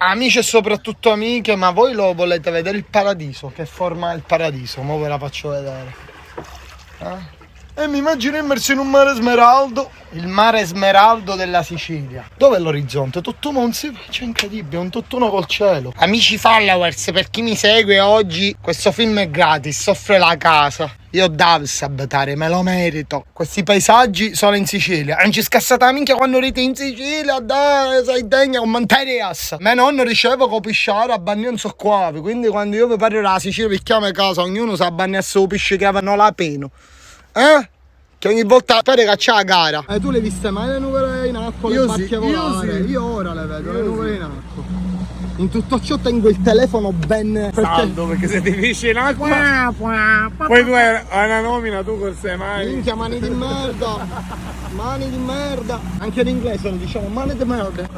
Amici e soprattutto amiche, ma voi lo volete vedere il paradiso? Che forma è il paradiso? Mo ve la faccio vedere. E mi immagino immerso in un mare smeraldo. Il mare smeraldo della Sicilia. Dov'è l'orizzonte? Tutt'uno non si c'è, incredibile, un tutt'uno col cielo. Amici followers, per chi mi segue oggi, questo film è gratis, offre la casa. Io devo sabotare, me lo merito. Questi paesaggi sono in Sicilia. Non ci scassata la minchia quando riti in Sicilia, dai, sei degna con Manterias. Me nonno riceve copisciare a bagno so qua. Quindi quando io vi parlo della Sicilia, vi chiamo a casa, ognuno sa bagnasse il pesce che avevano la pena. Che ogni volta pare che c'è la gara. Tu le hai viste mai le nuvole in acqua? Io le sì, barche volare? io sì. Io ora le vedo, le nuvole in acqua. In tutto ciò tengo il telefono ben Saldo, perché se ti finisce in acqua poi tu hai una nomina, tu col sei mani. Minchia, mani di merda. Mani di merda. Anche in inglese lo diciamo, mani di merda.